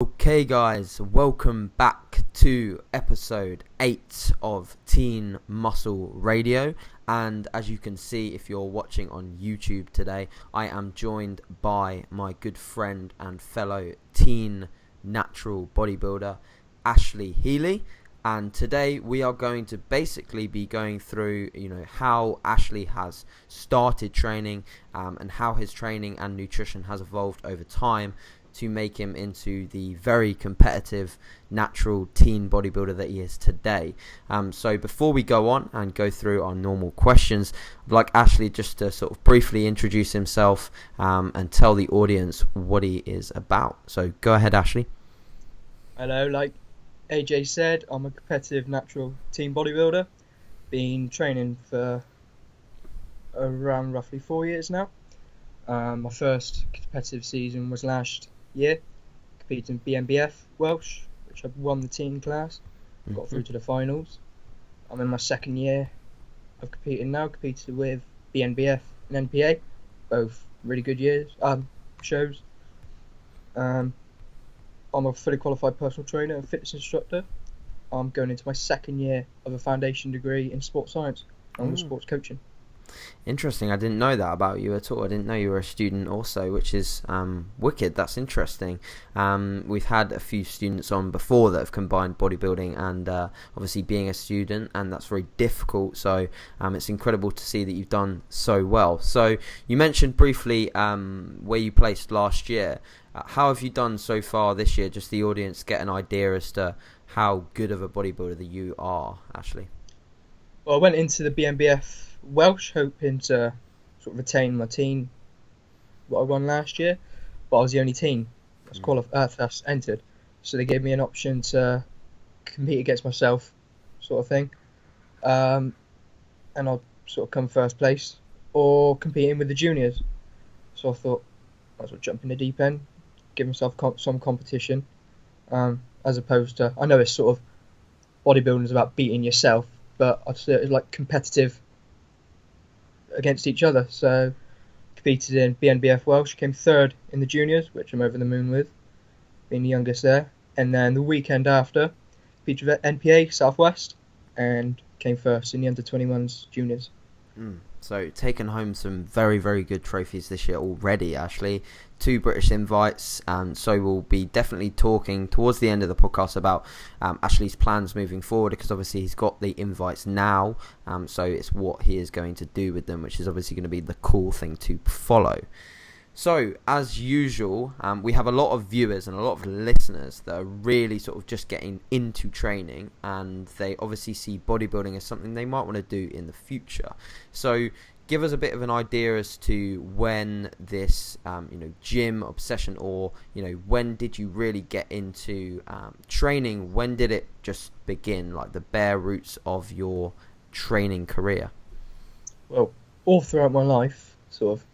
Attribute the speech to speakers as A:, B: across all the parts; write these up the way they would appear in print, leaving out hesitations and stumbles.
A: Okay guys, welcome back to episode 8 of Teen Muscle Radio, and as you can see if you're watching on YouTube today, I am joined by my good friend and fellow teen natural bodybuilder Ashley Healey, and today we are going to basically be going through how Ashley has started training and how his training and nutrition has evolved over time to make him into the very competitive natural teen bodybuilder that he is today. So before we go on and go through our normal questions, I'd like Ashley just to sort of briefly introduce himself and tell the audience what he is about. So go ahead, Ashley.
B: Hello, like AJ said, I'm a competitive natural teen bodybuilder. Been training for around roughly 4 years now. My first competitive season was last year, competed in BNBF Welsh, which I won the teen class, got through to the finals. I'm in my second year of competing now, competed with BNBF and NPA, both really good years, shows. I'm a fully qualified personal trainer and fitness instructor. I'm going into my second year of a foundation degree in sports science and with sports coaching.
A: Interesting. I didn't know that about you at all. I didn't know you were a student also, which is wicked. That's interesting. We've had a few students on before that have combined bodybuilding and obviously being a student, and that's very difficult. So it's incredible to see that you've done so well. So you mentioned briefly where you placed last year. How have you done so far this year? Just the audience get an idea as to how good of a bodybuilder that you are, Ashley.
B: Well, I went into the BNBF Welsh hoping to sort of retain my teen, what I won last year, but I was the only teen that's entered, so they gave me an option to compete against myself, sort of thing, and I'll sort of come first place or competing with the juniors. So I thought I might as well jump in the deep end, give myself some competition, as opposed to, I know it's sort of bodybuilding is about beating yourself, but I'd say it's like competitive against each other. So competed in BNBF Welsh, came third in the juniors, which I'm over the moon with, being the youngest there. And then the weekend after, competed with NPA Southwest and came first in the under-21s juniors.
A: So taken home some very, very good trophies this year already, Ashley. 2 British invites, so we'll be definitely talking towards the end of the podcast about Ashley's plans moving forward, because obviously he's got the invites now, so it's what he is going to do with them, which is obviously going to be the cool thing to follow. So, as usual, we have a lot of viewers and a lot of listeners that are really sort of just getting into training, and they obviously see bodybuilding as something they might want to do in the future. So, give us a bit of an idea as to when this, gym obsession, or, when did you really get into training? When did it just begin, like the bare roots of your training career?
B: Well, all throughout my life, sort of,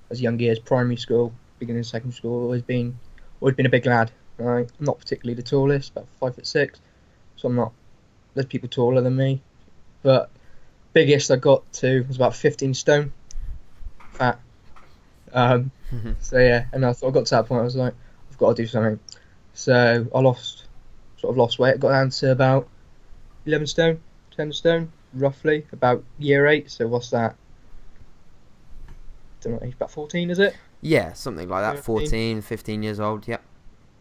B: as young years, primary school, beginning of secondary school, always been a big lad. Right? I'm not particularly the tallest, about 5'6", so I'm not. There's people taller than me, but biggest I got to was about 15 stone, fat. So yeah, and I thought I got to that point. I was like, I've got to do something. So I lost weight. I got down to about 11 stone, 10 stone, roughly, about year 8. So what's that? Don't know, about 14, is it?
A: Yeah, something like that. 14, 15 years old. Yep.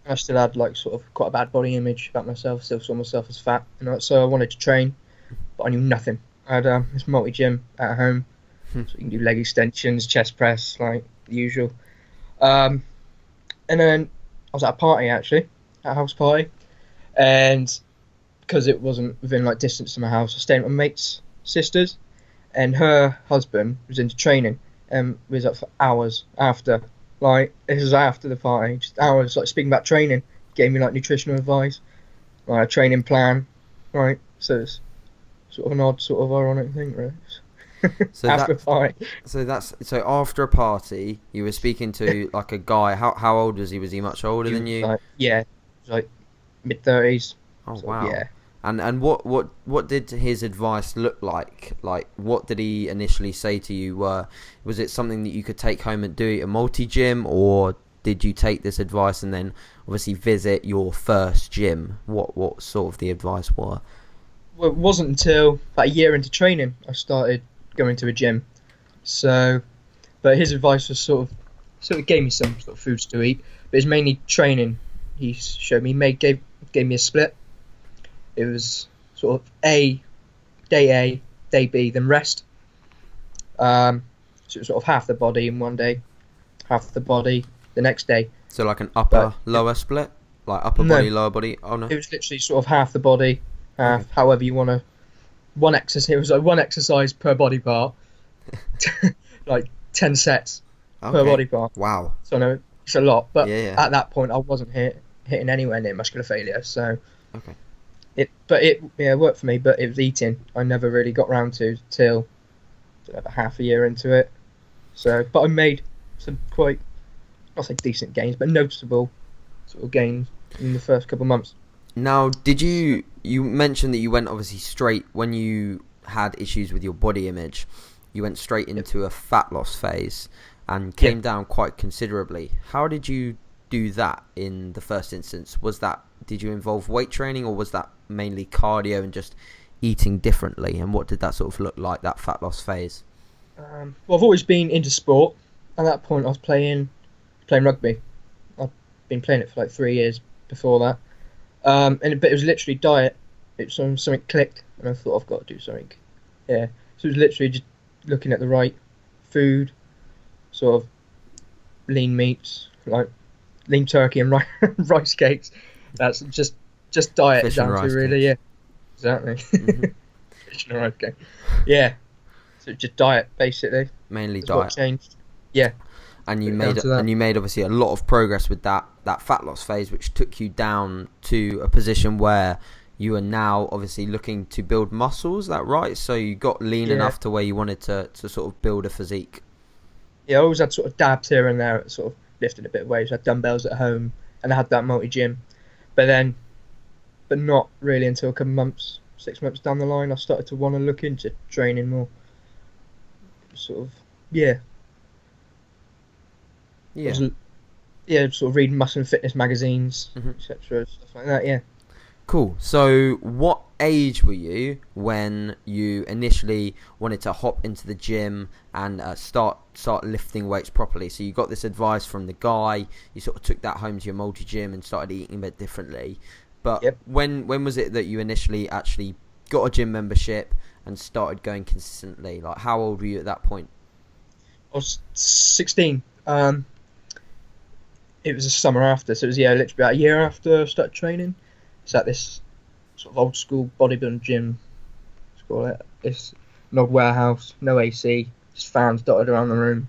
B: I still had like sort of quite a bad body image about myself. Still saw myself as fat, so I wanted to train, but I knew nothing. I had this multi-gym at home, so you can do leg extensions, chest press, like the usual. And then I was at a party, actually, at a house party, and because it wasn't within like distance to my house, I stayed with my mate's sister's, and her husband was into training. We was up for hours after, like, this was after the party, just hours, like, speaking about training, gave me, like, nutritional advice, like, a training plan, right, so it's sort of an odd, sort of ironic thing, really,
A: so
B: after a party.
A: So after a party, you were speaking to, like, a guy, how old was he? Was he much older than you?
B: Like, yeah, like, mid-30s.
A: Oh,
B: so,
A: wow.
B: Yeah.
A: And what did his advice look like? Like, what did he initially say to you? Was it something that you could take home and do at a multi-gym, or did you take this advice and then obviously visit your first gym? What sort of the advice were?
B: Well, it wasn't until about a year into training I started going to a gym. So, but his advice was sort of gave me some sort of foods to eat, but it's mainly training. He showed me, gave me a split. It was sort of day A, day B, then rest. So it was sort of half the body in one day, half the body the next day.
A: So like an upper lower split, like upper body, lower body. Oh no,
B: it was literally sort of half the body, however you want to. It was like one exercise per body part, like 10 sets per body part.
A: Wow.
B: So I know it's a lot, but at that point I wasn't hitting anywhere near muscular failure. So it worked for me, but it was eating. I never really got round to till about half a year into it. So, but I made some quite, not say decent gains, but noticeable sort of gains in the first couple of months.
A: Now, did you mentioned that you went obviously straight when you had issues with your body image, you went straight into a fat loss phase and came down quite considerably. How did you do that in the first instance? Did you involve weight training, or was that mainly cardio and just eating differently? And what did that sort of look like, that fat loss phase?
B: Well, I've always been into sport. At that point I was playing rugby. I've been playing it for like 3 years before that. But it was literally diet. It was something clicked, and I thought I've got to do something. Yeah, so it was literally just looking at the right food, sort of lean meats, like lean turkey and rice cakes. That's just diet
A: Fish
B: down
A: and
B: to
A: rice
B: really,
A: cakes.
B: Yeah, exactly. Fish and rice cake. Yeah, so just diet basically.
A: Mainly
B: That's
A: diet.
B: what changed. Yeah.
A: And you made obviously a lot of progress with that fat loss phase, which took you down to a position where you are now obviously looking to build muscles. Is that right? So you got lean enough to where you wanted to sort of build a physique.
B: Yeah, I always had sort of dabs here and there at sort of lifting a bit of weights. I had dumbbells at home, and I had that multi-gym. But not really until a couple months, 6 months down the line, I started to want to look into training more. Sort of, yeah. Sort of reading muscle and fitness magazines, etc., stuff like that. Yeah.
A: Cool. So what age were you when you initially wanted to hop into the gym and start lifting weights properly? So you got this advice from the guy, you sort of took that home to your multi-gym and started eating a bit differently. But when was it that you initially actually got a gym membership and started going consistently? Like, how old were you at that point?
B: I was 16. It was the summer after, so it was literally about a year after I started training. It's at this sort of old school bodybuilding gym. Let's call it. It's an old warehouse, no AC, just fans dotted around the room.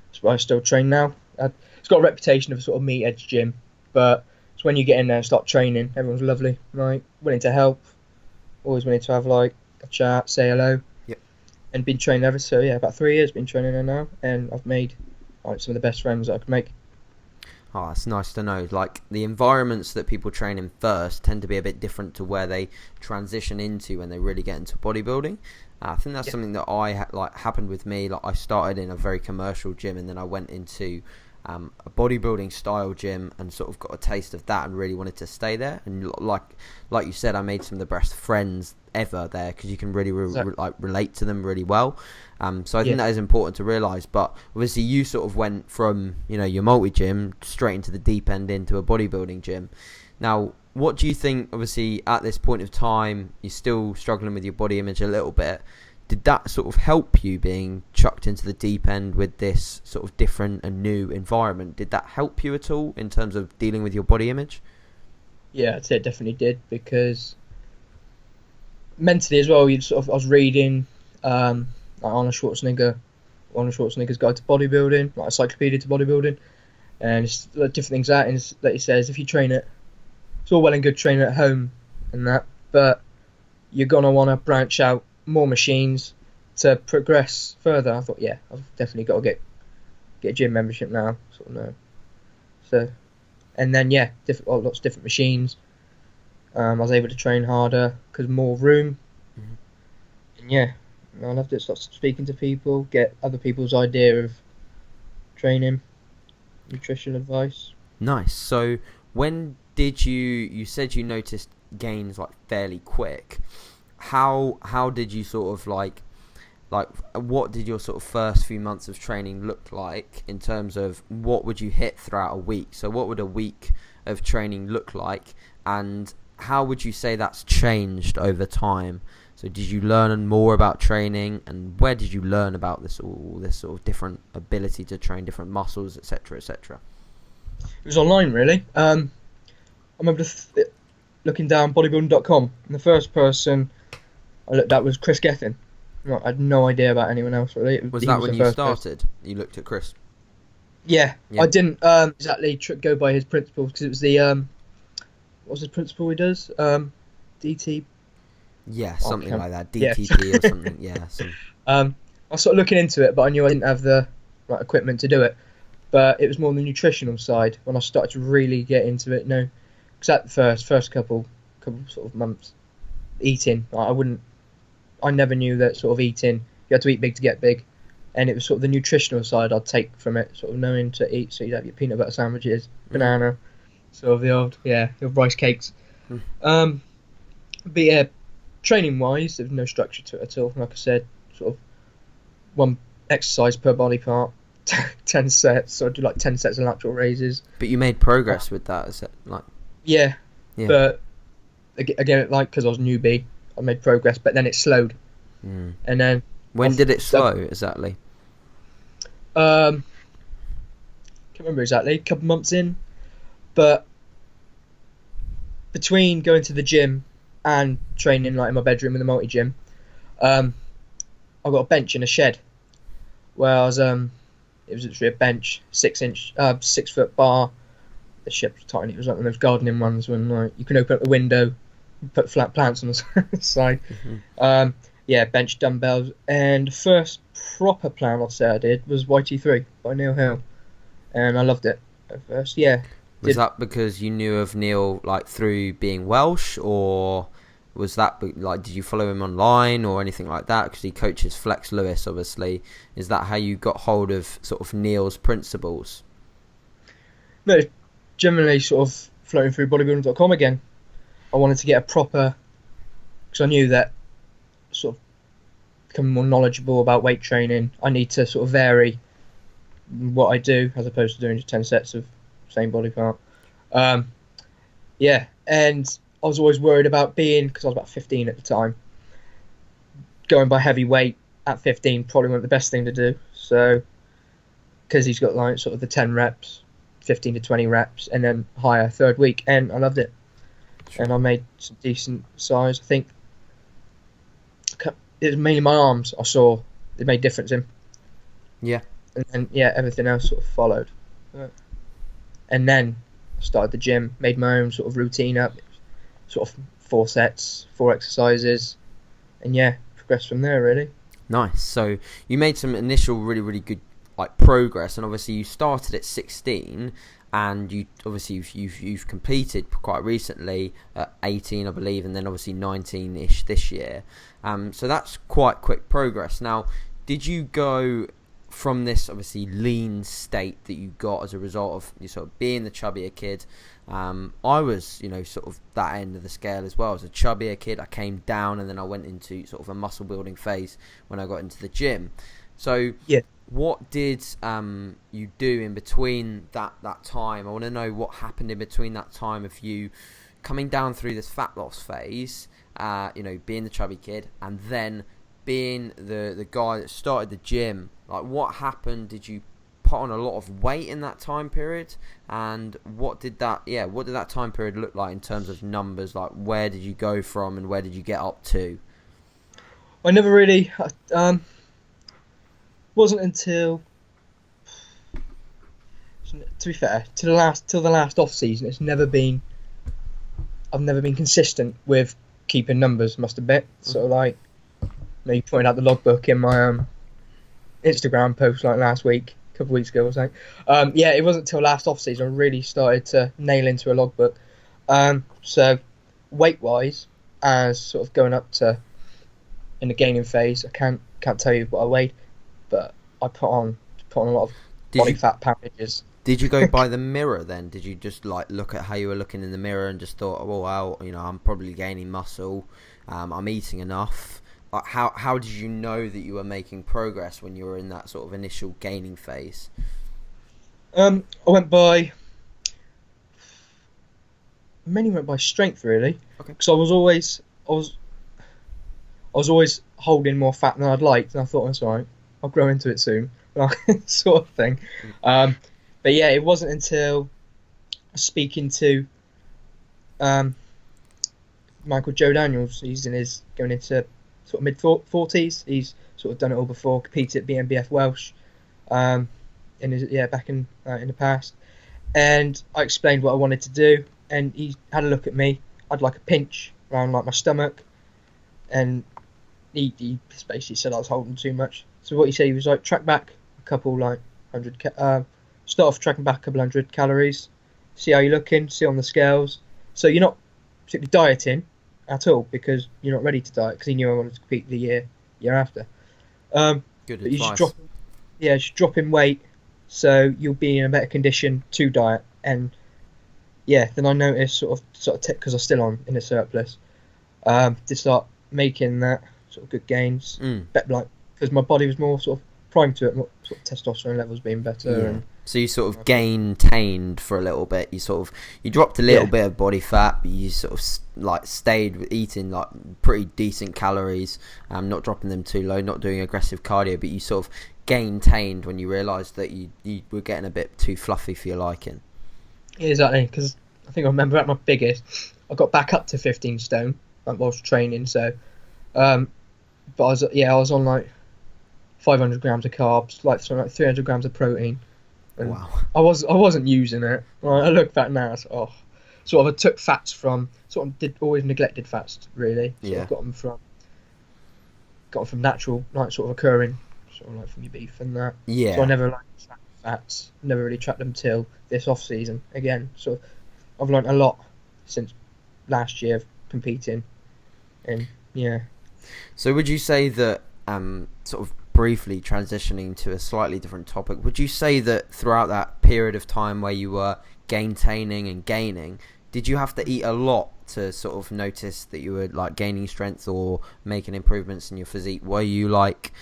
B: That's where I still train now. It's got a reputation of a sort of meat edge gym, but it's when you get in there and start training, everyone's lovely, right? Willing to help, always willing to have like a chat, say hello.
A: Yep.
B: And been training ever so about 3 years. Been training there now, and I've made some of the best friends that I could make.
A: Oh, it's nice to know. Like, the environments that people train in first tend to be a bit different to where they transition into when they really get into bodybuilding. I think that's something that happened with me. Like, I started in a very commercial gym, and then I went into a bodybuilding style gym and sort of got a taste of that and really wanted to stay there. And like you said, I made some of the best friends ever there because you can really relate to them really well. So I think that is important to realise. But obviously you sort of went from your multi-gym straight into the deep end into a bodybuilding gym. Now, what do you think, obviously at this point of time you're still struggling with your body image a little bit, did that sort of help you being chucked into the deep end with this sort of different and new environment? Did that help you at all in terms of dealing with your body image? Yeah,
B: I'd say it definitely did, because mentally as well, I was reading like Arnold Schwarzenegger's Guide to Bodybuilding, like Encyclopedia to Bodybuilding, and it's different things that he says if you train it, it's all well and good training at home and that, but you're gonna want to branch out more machines to progress further. I thought, I've definitely got to get a gym membership now, sort of know. So, and then lots of different machines. I was able to train harder because more room. And I loved it. Start speaking to people, get other people's idea of training. nutrition advice.
A: Nice. So when did you said you noticed gains like fairly quick? How did you sort of like what did your sort of first few months of training look like in terms of what would you hit throughout a week? So what would a week of training look like, and how would you say that's changed over time? So did you learn more about training, and where did you learn about all this sort of different ability to train different muscles, etc., etc.?
B: It was online, really. I remember looking down bodybuilding.com, and the first person I looked at was Chris Gethin. I had no idea about anyone else, really.
A: Was that when you started? You looked at Chris?
B: Yeah. I didn't exactly go by his principles, because it was the what was the principle he does? DT.
A: Yeah, something like that. DTP or something. Yeah.
B: I was sort of looking into it, but I knew I didn't have the right equipment to do it. But it was more on the nutritional side when I started to really get into it. No, because at the first couple sort of months, eating, I never knew that sort of eating, you had to eat big to get big, and it was sort of the nutritional side I'd take from it, sort of knowing to eat. So you'd have your peanut butter sandwiches, banana, sort of the old rice cakes. But yeah, training wise, there's no structure to it at all. Like I said, sort of one exercise per body part, 10 sets. So I do like 10 sets of lateral raises.
A: But you made progress with that, is it?
B: Yeah. But again, like, because I was newbie, I made progress, but then it slowed. And then
A: when did it slow exactly?
B: Can't remember exactly. A couple months in, but between going to the gym and training like in my bedroom in the multi gym, I got a bench in a shed where I was. It was literally a bench, 6 foot bar. The shed was tiny. It was like one of those gardening ones when like you can open up the window, put flat plants on the side. Bench, dumbbells, and the first proper plan I'd say I did was YT3 by Neil Hill, and I loved it at first.
A: Was that because you knew of Neil like through being Welsh, or was that like did you follow him online or anything like that? Because he coaches Flex Lewis, obviously. Is that how you got hold of sort of Neil's principles?
B: No, generally sort of floating through bodybuilding.com again. I wanted to get a proper, because I knew that sort of becoming more knowledgeable about weight training, I need to sort of vary what I do as opposed to doing just 10 sets of same body part. And I was always worried about because I was about 15 at the time, going by heavy weight at 15 probably wasn't the best thing to do. So, because he's got like sort of the 10 reps, 15 to 20 reps, and then higher third week, and I loved it. Sure. And I made some decent size. I think it was mainly my arms I saw it made difference in.
A: Yeah.
B: And then everything else sort of followed. And then I started the gym, made my own sort of routine up, sort of 4 sets, 4 exercises, and progressed from there really.
A: Nice. So you made some initial really, really good like progress, and obviously you started at 16, and you obviously you've completed quite recently at 18, I believe, and then obviously 19-ish this year. So that's quite quick progress. Now, did you go from this obviously lean state that you got as a result of you sort of being the chubbier kid? I was sort of that end of the scale as well. As a chubbier kid, I came down, and then I went into sort of a muscle building phase when I got into the gym. So what did you do in between that time? I want to know what happened in between that time of you coming down through this fat loss phase, being the chubby kid, and then being the guy that started the gym. Like, what happened? Did you put on a lot of weight in that time period? And what did that time period look like in terms of numbers? Like, where did you go from, and where did you get up to?
B: I never really wasn't until, to be fair, till the last off season, I've never been consistent with keeping numbers, must admit. So like, you pointed out the logbook in my Instagram post like last week, a couple of weeks ago or something. It wasn't until last off season I really started to nail into a logbook. So weight wise, as sort of going up to in the gaining phase, I can't tell you what I weighed, but I put on a lot of body fat poundages.
A: Did you go by the mirror then? Did you just like look at how you were looking in the mirror and just thought, oh well, I'm probably gaining muscle, I'm eating enough? Like how did you know that you were making progress when you were in that sort of initial gaining phase?
B: I mainly went by strength really, because I was always holding more fat than I'd liked, and I thought that's all right, I'll grow into it soon, sort of thing. But yeah, it wasn't until speaking to Michael Joe Daniels. He's going into sort of mid 40s. He's sort of done it all before, competed at BNBF Welsh, back in the past. And I explained what I wanted to do, and he had a look at me. I'd like a pinch around like my stomach, and he basically said I was holding too much. So what he said, he was like, track back a couple like 100. Start off tracking back a couple 100 calories, see how you're looking, see on the scales. So you're not particularly dieting at all, because you're not ready to diet, because he knew I wanted to compete the year after.
A: Good
B: but
A: advice.
B: You just drop in weight, so you'll be in a better condition to diet. And yeah, then I noticed sort of because I was still in a surplus, to start making that sort of good gains. Because my body was more sort of primed to it, more sort of testosterone levels being better.
A: Yeah.
B: And
A: so you sort of gained for a little bit. You dropped a little bit of body fat, but you sort of like stayed eating like pretty decent calories, not dropping them too low, not doing aggressive cardio, but you sort of gained when you realised that you were getting a bit too fluffy for your liking.
B: Yeah, exactly, because I think I remember at my biggest, I got back up to 15 stone whilst training. So, but I was on like 500 grams of carbs, like 300 grams of protein. And
A: wow.
B: I wasn't using it. I look back now, I took fats from always neglected fats really. I got them from natural, like sort of occurring, sort of like from your beef and that.
A: Yeah.
B: So I never tracked fats. Never really tracked them till this off season again. So I've learned a lot since last year of competing. And yeah.
A: So would you say that sort of briefly transitioning to a slightly different topic, would you say that throughout that period of time where you were gaintaining and gaining, did you have to eat a lot to sort of notice that you were like gaining strength or making improvements in your physique? Were you like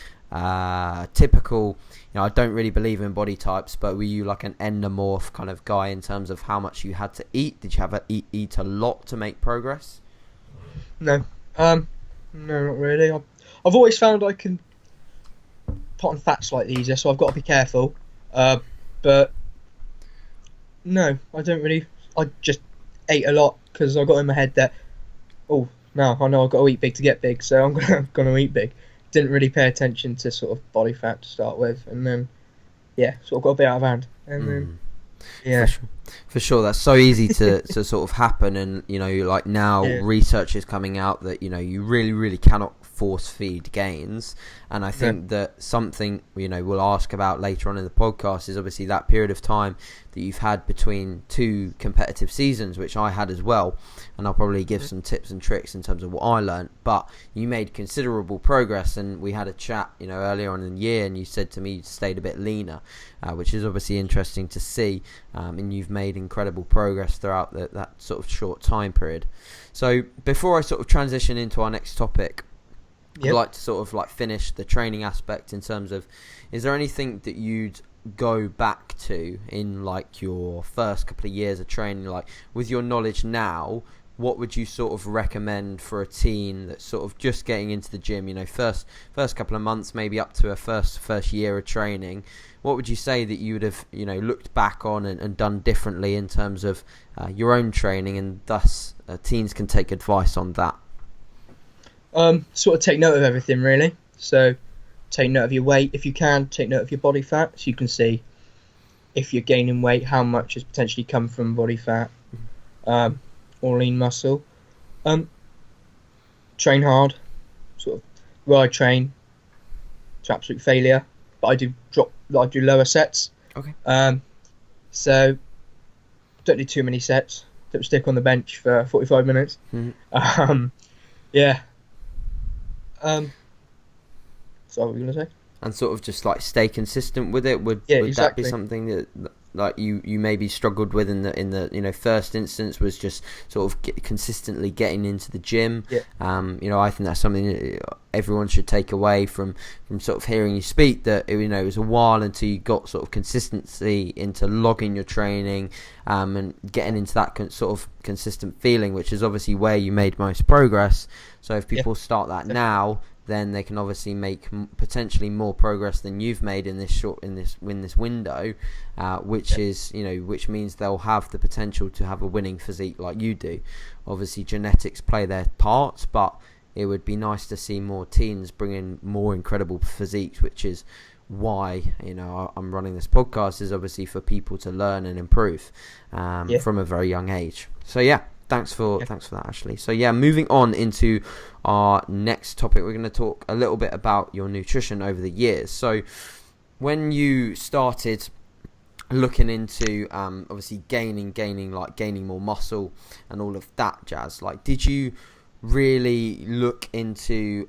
A: typical, I don't really believe in body types, but were you like an endomorph kind of guy in terms of how much you had to eat? Did you have to eat a lot to make progress?
B: No, no, not really. I've always found I can put on fat slightly easier, so I've got to be careful. But no, I don't really. I just ate a lot because I got in my head that, oh, no, I know I've got to eat big to get big, so I'm gonna eat big. Didn't really pay attention to sort of body fat to start with, and then sort of got a bit out of hand, and then
A: For sure, that's so easy to sort of happen, and like now research is coming out that you really cannot force feed gains, and I think that something we'll ask about later on in the podcast is obviously that period of time that you've had between two competitive seasons, which I had as well, and I'll probably give some tips and tricks in terms of what I learned. But you made considerable progress, and we had a chat earlier on in the year, and you said to me you stayed a bit leaner, which is obviously interesting to see, and you've made incredible progress throughout that sort of short time period. So before I sort of transition into our next topic, I'd like to sort of like finish the training aspect in terms of, is there anything that you'd go back to in like your first couple of years of training, like with your knowledge now, what would you sort of recommend for a teen that's sort of just getting into the gym, first couple of months, maybe up to a first year of training? What would you say that you would have looked back on and done differently in terms of your own training, and thus teens can take advice on that?
B: Sort of take note of everything really. So take note of your weight if you can, take note of your body fat, so you can see if you're gaining weight, how much has potentially come from body fat or lean muscle. Train hard, sort of where I train to absolute failure, but I do lower sets.
A: Okay.
B: So don't do too many sets. Don't stick on the bench for 45 minutes.
A: Mm-hmm.
B: So what were you going to say?
A: And sort of just like stay consistent with it. Would
B: exactly.
A: that be something that like you maybe struggled with in the first instance was just sort of consistently getting into the gym.
B: Yeah.
A: I think that's something that everyone should take away from sort of hearing you speak, that it was a while until you got sort of consistency into logging your training, and getting into that sort of consistent feeling, which is obviously where you made most progress. So if people start that now, then they can obviously make potentially more progress than you've made in this window, which means they'll have the potential to have a winning physique like you do. Obviously, genetics play their parts, but it would be nice to see more teens bring in more incredible physiques, which is why I'm running this podcast, is obviously for people to learn and improve from a very young age. So thanks for that, Ashley. So moving on into our next topic, we're going to talk a little bit about your nutrition over the years. So when you started looking into obviously gaining more muscle and all of that jazz, like, did you really look into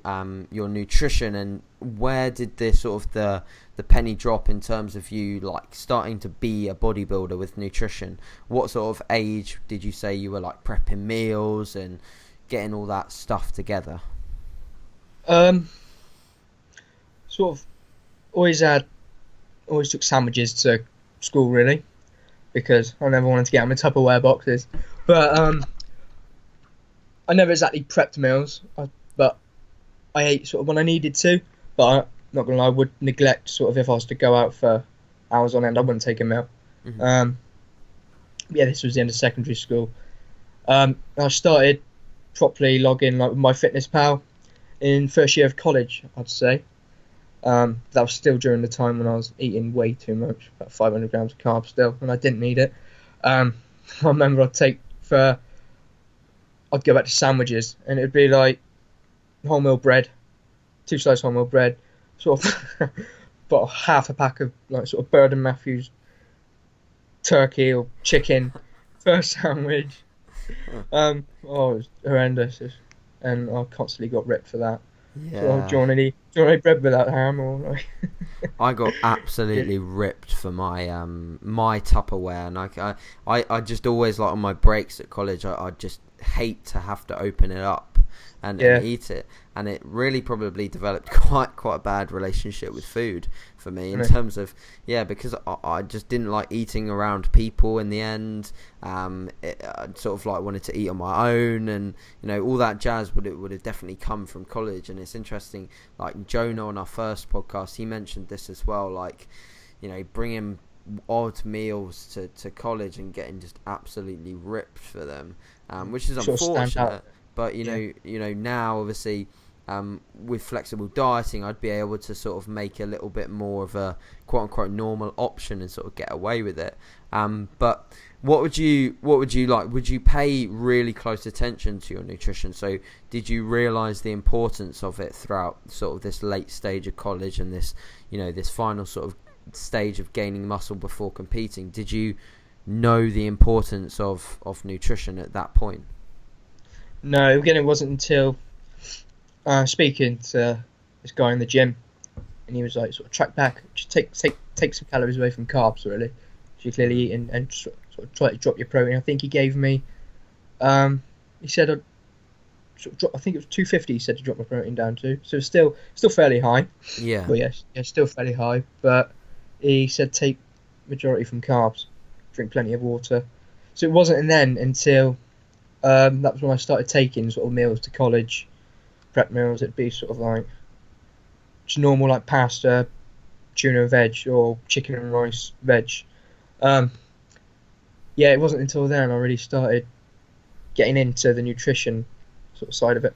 A: your nutrition, and where did the sort of the penny drop in terms of you like starting to be a bodybuilder with nutrition? What sort of age did you say you were like prepping meals and getting all that stuff together?
B: Sort of always took sandwiches to school, really, because I never wanted to get out my Tupperware boxes. But I never exactly prepped meals, but I ate sort of when I needed to. But I'm not gonna lie, I would neglect sort of if I was to go out for hours on end, I wouldn't take a meal.
A: Mm-hmm.
B: This was the end of secondary school. I started properly logging like with MyFitnessPal in first year of college, I'd say. That was still during the time when I was eating way too much, about 500 grams of carbs still, and I didn't need it. I remember I'd go back to sandwiches, and it'd be like wholemeal bread, 2 slices wholemeal bread, sort of about half a pack of like sort of Bird and Matthews turkey or chicken first sandwich. It was horrendous, and I constantly got ripped for that.
A: Yeah.
B: So, do you want any bread without ham or like?
A: I got absolutely ripped for my my Tupperware, and I just always, like on my breaks at college, I just hate to have to open it up and eat it, and it really probably developed quite a bad relationship with food for me in terms of because I just didn't like eating around people in the end. I sort of like wanted to eat on my own, and all that jazz would have definitely come from college. And it's interesting, like Jonah on our first podcast, he mentioned this as well, like bringing odd meals to college and getting just absolutely ripped for them, which is unfortunate. But now obviously with flexible dieting, I'd be able to sort of make a little bit more of a quote unquote normal option and sort of get away with it. But what would you like? Would you pay really close attention to your nutrition? So did you realize the importance of it throughout sort of this late stage of college and this this final sort of stage of gaining muscle before competing? Did you know the importance of nutrition at that point?
B: No, again, it wasn't until speaking to this guy in the gym, and he was like, sort of track back, just take some calories away from carbs, really. So you clearly eat and sort of try to drop your protein. I think he gave me, he said, I think it was 250. He said to drop my protein down to, so it's still fairly high.
A: Yeah.
B: But yes, still fairly high. But he said take majority from carbs, drink plenty of water. So it wasn't then until that was when I started taking sort of meals to college, prep meals. It'd be sort of like just normal like pasta, tuna veg, or chicken and rice veg. It wasn't until then I really started getting into the nutrition sort of side of it.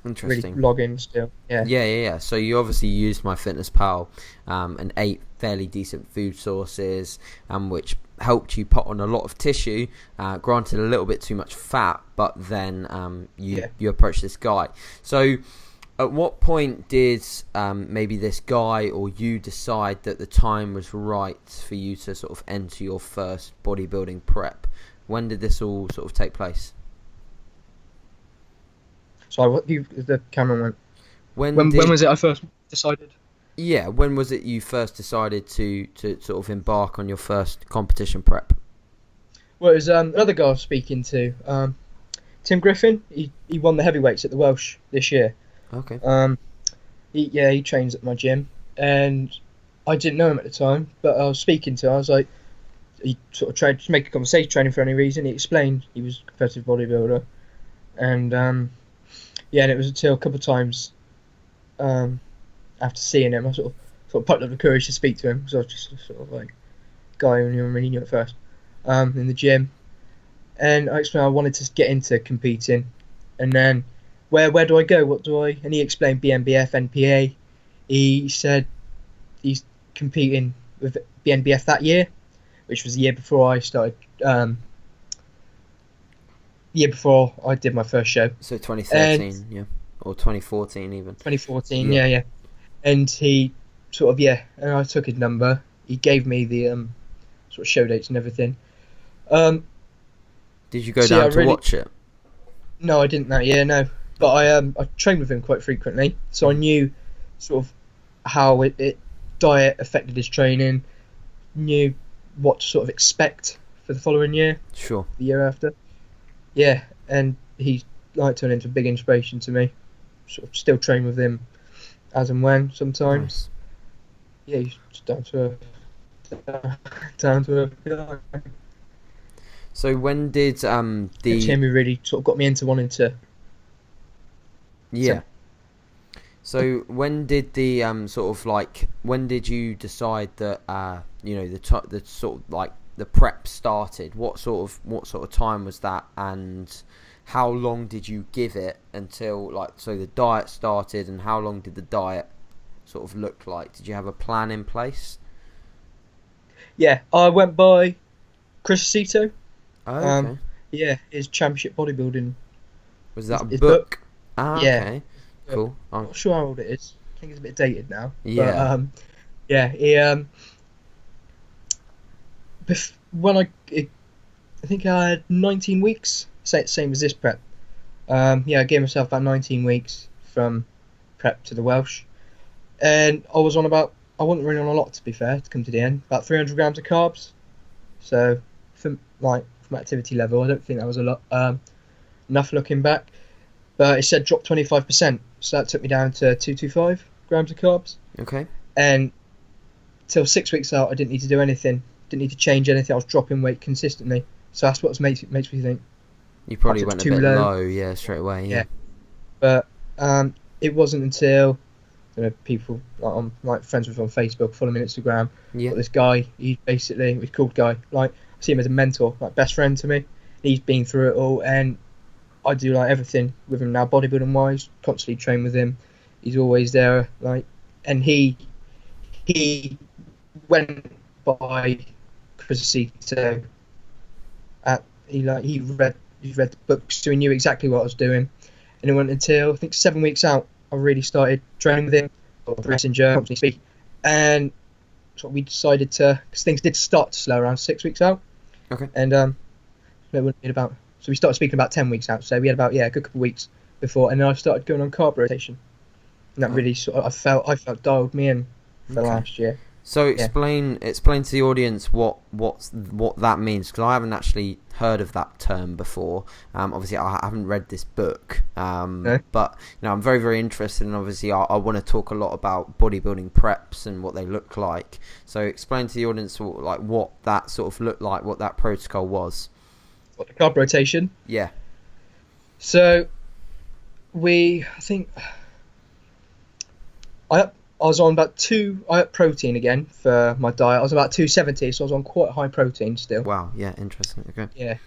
A: Interesting.
B: Really logging still. Yeah.
A: So you obviously used MyFitnessPal and ate fairly decent food sources, which helped you put on a lot of tissue, granted a little bit too much fat, but then you approached this guy. So at what point did maybe this guy or you decide that the time was right for you to sort of enter your first bodybuilding prep? When did this all sort of take place?
B: So the camera went. When
A: When
B: was it I first decided?
A: Yeah, when was it you first decided to sort of embark on your first competition prep?
B: Well, it was another guy I was speaking to, Tim Griffin. He won the heavyweights at the Welsh this year.
A: Okay.
B: He trains at my gym, and I didn't know him at the time, but I was speaking to him. I was like, he sort of tried to make a conversation, training for any reason. He explained he was a competitive bodybuilder, and and it was until a couple of times after seeing him, I sort of plucked up the courage to speak to him, because I was just sort of like guy who knew him really knew at first, in the gym, and I explained I wanted to get into competing, and then where do I go? What do I? And he explained BNBF, NPA. He said he's competing with BNBF that year, which was the year before I started. Year before I did my first show.
A: So 2013, yeah, or 2014 even.
B: 2014, yeah. And he sort of, and I took his number. He gave me the sort of show dates and everything.
A: Did you go down to watch it?
B: No, I didn't that year, no. But I trained with him quite frequently, so I knew sort of how it diet affected his training, knew what to sort of expect for the following year.
A: Sure.
B: The year after. Yeah, and he turned into a big inspiration to me. Sort of still train with him as and when sometimes. Nice. Yeah, he's just down to a guy.
A: So when did
B: It's him who really sort of got me into wanting to.
A: Yeah. So when did the when did you decide that the sort of like the prep started? What sort of time was that, and how long did you give it until the diet started, and how long did the diet sort of look like? Did you have a plan in place?
B: Yeah, I went by Chris Aceto.
A: Oh, okay.
B: Yeah, his championship bodybuilding.
A: Was that
B: his
A: a book?
B: Yeah.
A: Okay. Cool.
B: I'm not sure how old it is. I think it's a bit dated now.
A: Yeah.
B: But, he when I think I had 19 weeks, same as this prep. I gave myself about 19 weeks from prep to the Welsh, and I wasn't really on a lot, to be fair, to come to the end. About 300 grams of carbs. So from activity level, I don't think that was a lot, enough looking back. But it said drop 25%, so that took me down to 225 grams of carbs.
A: Okay.
B: And till 6 weeks out, I didn't need to do anything. Didn't need to change anything. I was dropping weight consistently. So that's what makes me think.
A: You probably went a bit low, straight away. Yeah.
B: But it wasn't until people I'm friends with on Facebook, follow me on Instagram.
A: Yeah.
B: Got this guy. He's called Guy. I see him as a mentor, best friend to me. He's been through it all, and I do everything with him now, bodybuilding wise. Constantly train with him. He's always there. And he went by Chris Aceto. He read the books, so he knew exactly what I was doing. And it went until I think 7 weeks out, I really started training with him, messenger, constantly speak, and so we decided because things did start to slow around 6 weeks out.
A: Okay.
B: And so we started speaking about 10 weeks out. So we had about a good couple of weeks before, and then I started going on carb rotation, and that really sort of I felt dialed me in for last year.
A: So explain to the audience what that means, because I haven't actually heard of that term before. Obviously I haven't read this book, but I'm very, very interested, and obviously I want to talk a lot about bodybuilding preps and what they look like. So explain to the audience what that sort of looked like, what that protocol was.
B: What, the carb rotation?
A: Yeah.
B: So I was on about I had protein again for my diet. I was about 270, so I was on quite high protein still.
A: Wow, yeah, interesting. Okay.
B: Yeah.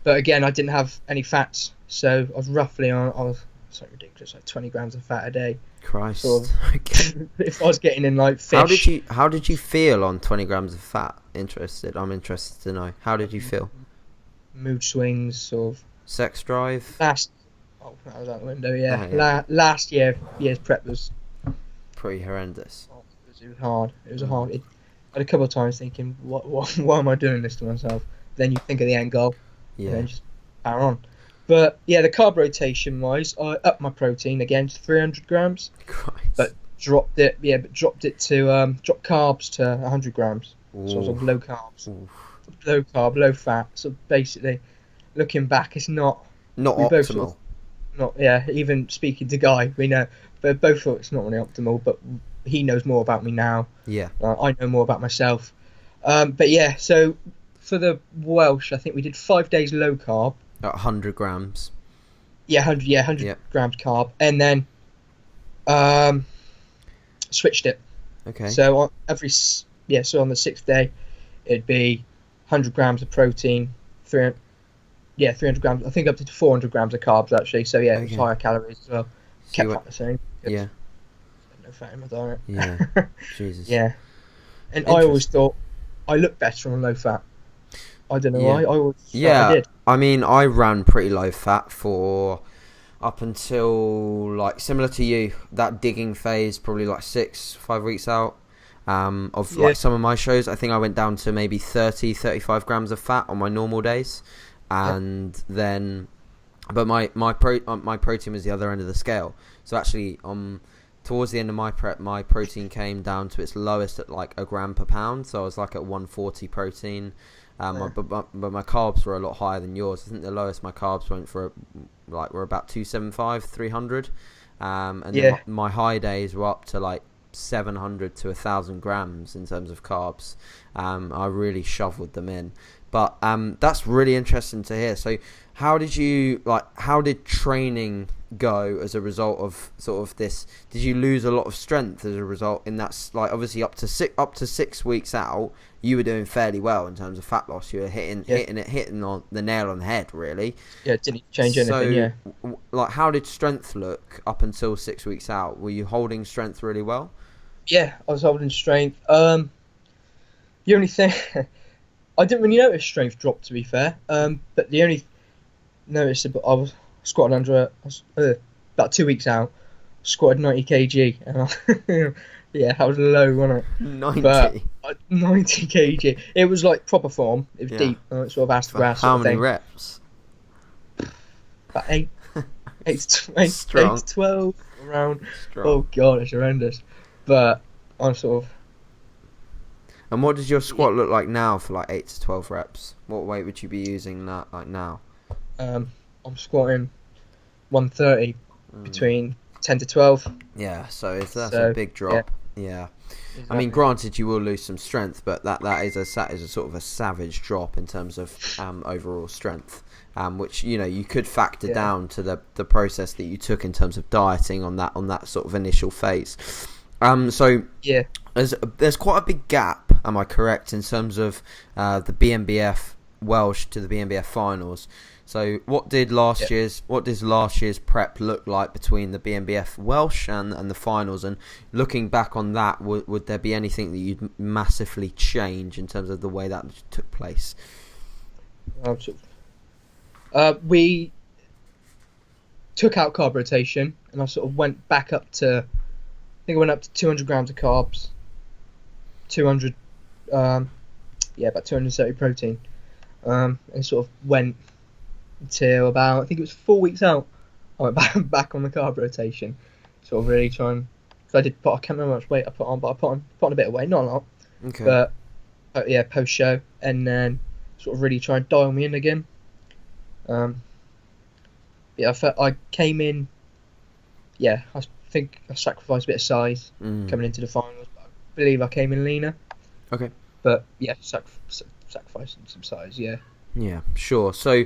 B: But again, I didn't have any fats, so I was roughly on. So ridiculous, 20 grams of fat a day.
A: Christ.
B: Okay. If I was getting in fish.
A: How did you feel on 20 grams of fat? I'm interested to know. How did you feel?
B: Mood swings, sort of.
A: Sex drive.
B: That was out the window. Yeah. Oh, yeah. Last year's prep was
A: pretty horrendous.
B: It was hard. It was hard. I had a couple of times thinking, why am I doing this to myself? Then you think of the end goal, and then just power on. But the carb rotation wise, I upped my protein again to 300 grams.
A: Christ.
B: But dropped it. Yeah, but dropped carbs to 100 grams. So I was on low carbs, low carb, low fat. So basically, looking back, it's not we both sort
A: optimal.
B: of not even speaking to Guy, we know, but both thought it's not really optimal, but he knows more about me now.
A: Yeah.
B: I know more about myself. But yeah, so for the Welsh, I think we did 5 days low carb.
A: At 100 grams.
B: Yeah, 100 grams carb, and then switched it.
A: Okay.
B: So on so on the 6th day, it'd be 100 grams of protein, 300 grams. I think up to 400 grams of carbs actually. So yeah, it was higher calories as well. Kept fat the same.
A: Yeah.
B: No fat in my diet.
A: Yeah. Jesus.
B: Yeah. And I always thought I looked better on low fat. I don't know why. I always thought I did.
A: I mean, I ran pretty low fat for up until like similar to you, that digging phase, probably like 5 weeks out. Like some of my shows, I think I went down to maybe 35 grams of fat on my normal days, and then, but my protein was the other end of the scale. So actually, towards the end of my prep, my protein came down to its lowest at like 1 gram per pound. So I was like at 140 protein. But my carbs were a lot higher than yours. I think the lowest my carbs went for were about 275, 300. And then my high days were up to like 700 to 1,000 grams in terms of carbs. I really shoveled them in. But that's really interesting to hear. So how did training go as a result of sort of this? Did you lose a lot of strength as a result in that? Like obviously up to 6 weeks out, you were doing fairly well in terms of fat loss. You were hitting on the nail on the head, really.
B: Yeah, it didn't change anything.
A: Like how did strength look up until 6 weeks out? Were you holding strength really well?
B: Yeah, I was holding strength. The only thing I didn't really notice strength drop, to be fair. But the only notice I was squatting under about 2 weeks out, squatted 90 kg, and I was low, wasn't it?
A: 90.
B: But 90 kg. It was like proper form. It was deep. Sort of ass to grass.
A: How many reps?
B: About 8 to 12 around. Strong. Oh god, it's horrendous. But I'm sort of.
A: And what does your squat look like now for like 8 to 12 reps? What weight would you be using that like now?
B: I'm squatting 130 between 10 to 12.
A: Yeah, so that's a big drop. Yeah. Exactly. I mean, granted, you will lose some strength, but that is a sort of a savage drop in terms of overall strength, which you could factor down to the process that you took in terms of dieting on that sort of initial phase. There's quite a big gap. Am I correct in terms of the BNBF Welsh to the BNBF finals? So what does last year's prep look like between the BNBF Welsh and the finals? And looking back on that, would there be anything that you'd massively change in terms of the way that took place?
B: We took out carb rotation, and I sort of went back up to, I think I went up to 200 grams of carbs, 200, about 230 protein, and sort of went until about, I think it was 4 weeks out, I went back on the carb rotation, sort of really trying, because I can't remember how much weight I put on, but I put on a bit of weight, not a lot, but post show, and then sort of really try and dial me in again. I came in, I think I sacrificed a bit of size coming into the finals, but I believe I came in leaner.
A: Okay.
B: But sacrificing some size, yeah. Yeah,
A: sure. So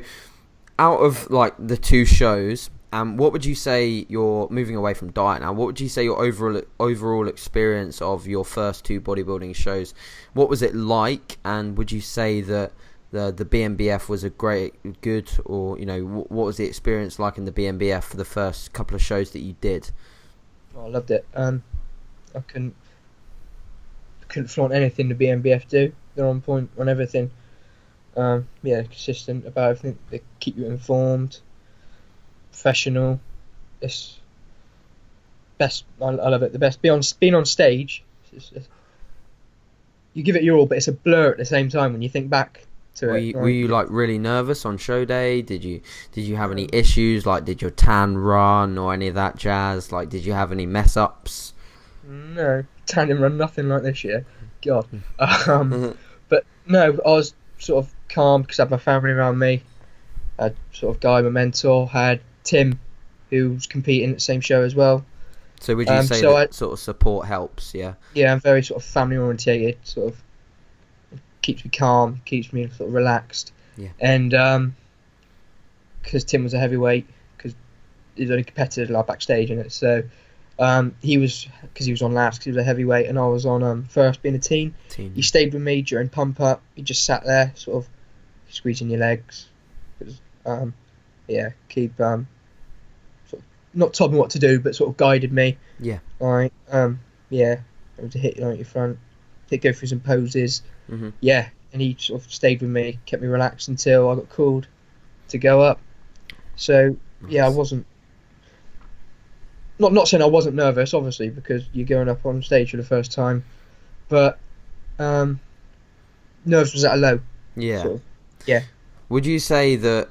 A: out of like the two shows, what would you say, you're moving away from diet now, what would you say your overall experience of your first two bodybuilding shows, what was it like? And would you say that the BNBF was good, or what was the experience like in the BNBF for the first couple of shows that you did?
B: I loved it. I couldn't flaunt anything the BNBF do. They're on point on everything. Consistent about everything. They keep you informed, professional. It's best. I love it. The best. Being on stage, you give it your all, but it's a blur at the same time when you think back to it.
A: Were you like really nervous on show day? Did you have any issues? Like, did your tan run or any of that jazz? Like, did you have any mess ups?
B: No, Dan didn't run nothing like this year. God. But no, I was sort of calm because I had my family around me. I had sort of Guy, my mentor. I had Tim, who was competing at the same show as well.
A: So would you say that sort of support helps? Yeah.
B: Yeah, I'm very sort of family orientated. Sort of keeps me calm, keeps me sort of relaxed.
A: Yeah.
B: And because Tim was a heavyweight, because he was only competitive like backstage in it, so he was on last because he was a heavyweight and I was on first being a teen. He stayed with me during pump up. He just sat there, sort of squeezing your legs, keep sort of not told me what to do, but sort of guided me.
A: Yeah.
B: Like to hit you on your front, to go through some poses.
A: Mm-hmm.
B: Yeah, and he sort of stayed with me, kept me relaxed until I got called to go up. So yeah, I wasn't. Not saying I wasn't nervous, obviously, because you're going up on stage for the first time, but nerves was at a low.
A: Yeah.
B: Sort of, yeah.
A: Would you say that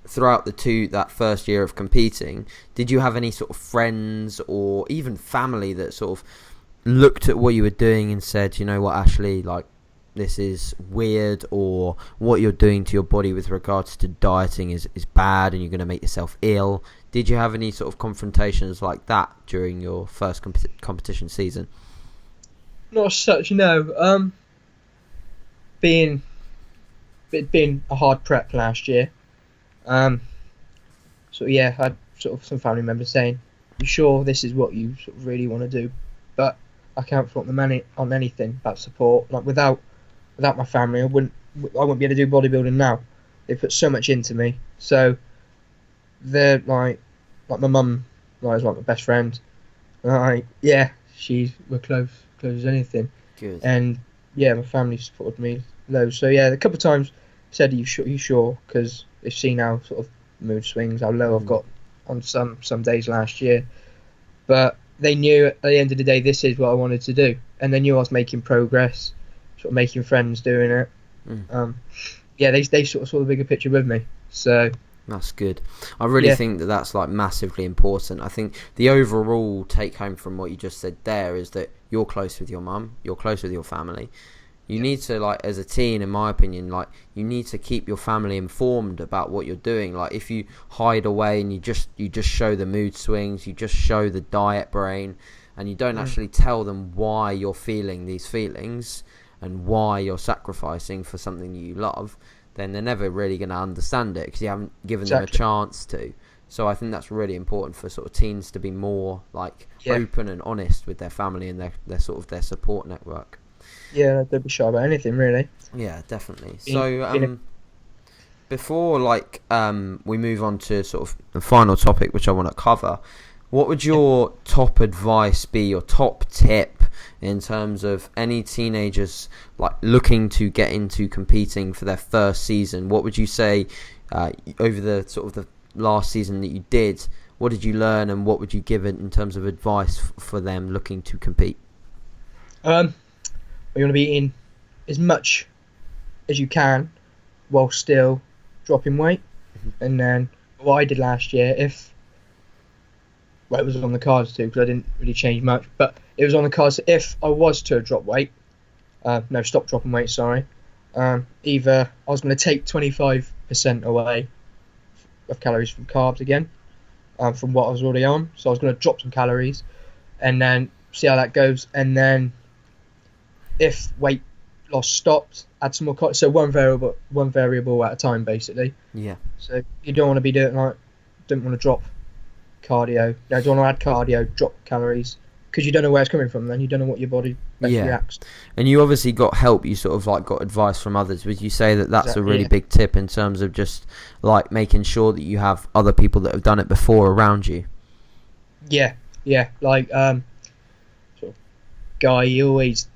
A: throughout that first year of competing, did you have any sort of friends or even family that sort of looked at what you were doing and said, you know what, Ashley, like, this is weird, or what you're doing to your body with regards to dieting is bad and you're going to make yourself ill? Did you have any sort of confrontations like that during your first competition season?
B: Not as such, no. Being a hard prep last year, so yeah, I had sort of some family members saying, "You sure this is what you sort of really want to do?" But I can't front them on anything about support. Like without my family, I wouldn't be able to do bodybuilding now. They put so much into me. So they're like my mum, is like my best friend. We're close as anything.
A: Good.
B: And yeah, my family supported me loads. So yeah, a couple of times said, "Are you sure?" Because they've seen how sort of mood swings, how low I've got on some days last year. But they knew at the end of the day this is what I wanted to do, and they knew I was making progress, sort of making friends doing it. They sort of saw the bigger picture with me. So
A: that's good. I really think that that's like massively important. I think the overall take home from what you just said there is that you're close with your mum, you're close with your family. You need to, like, as a teen, in my opinion, like, you need to keep your family informed about what you're doing. Like, if you hide away and you just show the mood swings, you just show the diet brain, and you don't actually tell them why you're feeling these feelings and why you're sacrificing for something you love, then they're never really going to understand it because you haven't given them a chance to. So I think that's really important for sort of teens to be more, like, open and honest with their family and their sort of their support network.
B: Yeah, don't be shy about anything, really.
A: Yeah, definitely. So, before we move on to sort of the final topic, which I want to cover, what would your top advice be, your top tip in terms of any teenagers like looking to get into competing for their first season? What would you say over the sort of the last season that you did? What did you learn, and what would you give it in terms of advice for them looking to compete?
B: You want to be eating as much as you can while still dropping weight. And then what I did last year, it was on the cards too, because I didn't really change much, but it was on the cards if I was to drop weight, stop dropping weight, sorry, either I was going to take 25% away of calories from carbs again, from what I was already on, so I was going to drop some calories and then see how that goes, and then if weight loss stopped, add some more carbs. So one variable at a time, basically.
A: Yeah.
B: So you don't want to be doing don't want to drop cardio. No, don't want to add cardio, drop calories, because you don't know where it's coming from. Then you don't know what your body reacts.
A: And you obviously got help. You sort of like got advice from others. Would you say that that's a really big tip in terms of just like making sure that you have other people that have done it before around you?
B: Yeah. Like sort of Guy, he's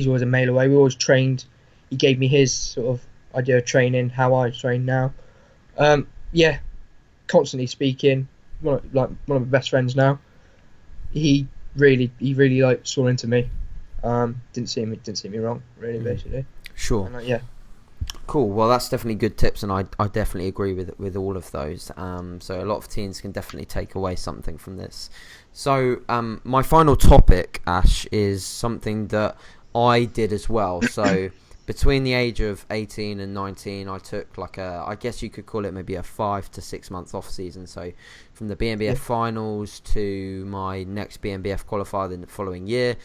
B: always a mail away. We always trained. He gave me his sort of idea of training, how I train now. Constantly speaking. One of my best friends now. He really like saw into me. Didn't see me wrong, really, basically.
A: Sure.
B: And,
A: Cool. Well, that's definitely good tips, and I definitely agree with all of those. So a lot of teens can definitely take away something from this. So my final topic, Ash, is something that I did as well. So between the age of 18 and 19, I took I guess you could call it maybe a 5 to 6 month off season. So from the BNBF finals to my next BNBF qualifier in the following year.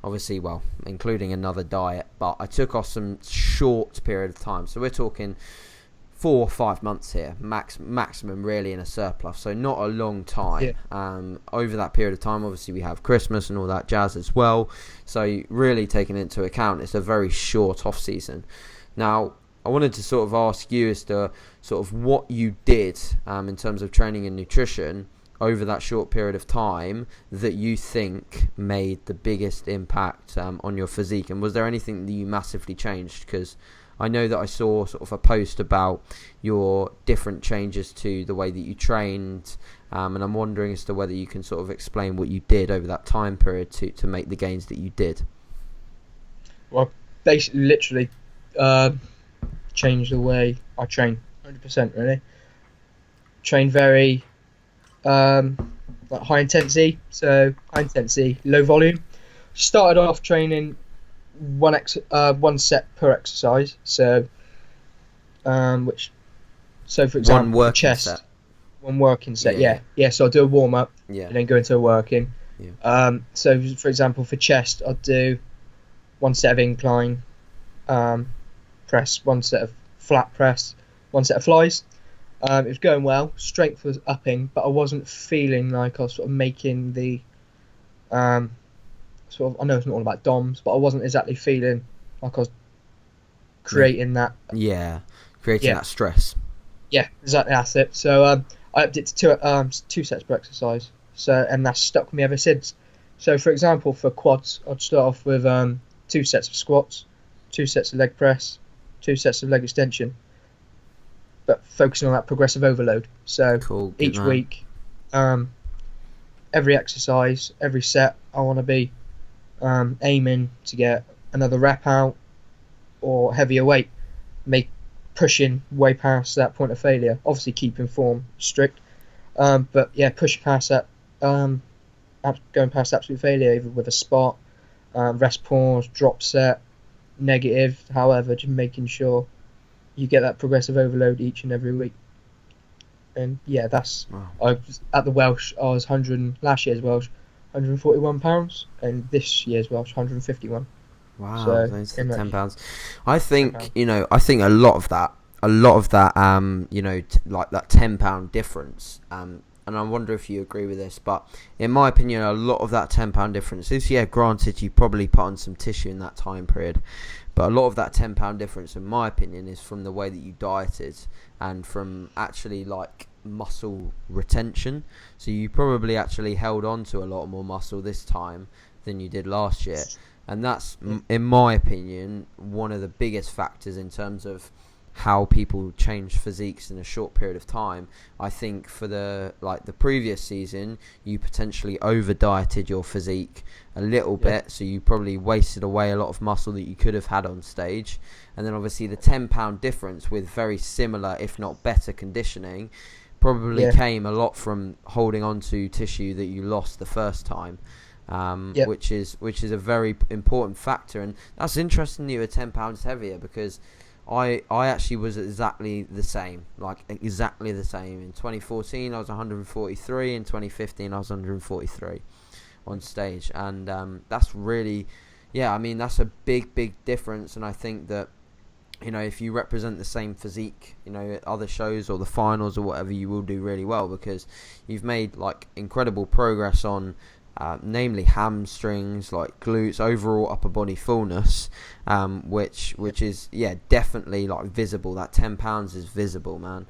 A: Obviously, well, including another diet, but I took off some short period of time. So we're talking 4 or 5 months here, maximum really in a surplus. So not a long time. Over that period of time, obviously we have Christmas and all that jazz as well. So really taking into account, it's a very short off season. Now, I wanted to sort of ask you as to sort of what you did in terms of training and nutrition over that short period of time that you think made the biggest impact on your physique, and was there anything that you massively changed? Because I know that I saw sort of a post about your different changes to the way that you trained, and I'm wondering as to whether you can sort of explain what you did over that time period to make the gains that you did.
B: Well, basically, literally changed the way I train 100%. Really, train very like high intensity, low volume. Started off training one set per exercise. So, for example,
A: one
B: chest,
A: set.
B: one working set. Yeah. So I'll do a warm up, and then go into a working. So for example, for chest, I'll do one set of incline press, one set of flat press, one set of flies. It was going well. Strength was upping, but I wasn't feeling like I was sort of making the I know it's not all about DOMs, but I wasn't exactly feeling like I was creating that.
A: That stress.
B: Yeah, exactly. That's it. So I upped it to two sets per exercise. So, and that's stuck with me ever since. So for example, for quads, I'd start off with 2 sets of squats, 2 sets of leg press, 2 sets of leg extension, but focusing on that progressive overload. So each week, every exercise, every set, I want to be aiming to get another rep out or heavier weight, pushing way past that point of failure. Obviously keeping form strict, but yeah, pushing past that, going past absolute failure, either with a spot, rest pause, drop set, negative, however, just making sure you get that progressive overload each and every week. And yeah, that's at the Welsh. I was last year's Welsh, 141 pounds, and this year's Welsh, 151.
A: Wow,
B: so
A: those 10 pounds. I think I think a lot of that, like that 10 pound difference. And I wonder if you agree with this, but in my opinion, a lot of that 10 pound difference is, granted, you probably put on some tissue in that time period, but a lot of that 10 pound difference, in my opinion, is from the way that you dieted and from actually like muscle retention. So you probably actually held on to a lot more muscle this time than you did last year. And that's, in my opinion, one of the biggest factors in terms of how people change physiques in a short period of time. I think for the previous season, you potentially over dieted your physique a little bit, so you probably wasted away a lot of muscle that you could have had on stage. And then obviously the 10 pound difference with very similar, if not better, conditioning probably came a lot from holding on to tissue that you lost the first time. Which is a very important factor. And that's interesting that you were 10 pounds heavier, because I actually was exactly the same. In 2014 I was 143, in 2015 I was 143 on stage, and that's really, that's a big difference. And I think that, if you represent the same physique, at other shows or the finals or whatever, you will do really well, because you've made incredible progress on namely hamstrings, glutes, overall upper body fullness, which is definitely visible. That 10 pounds is visible, man.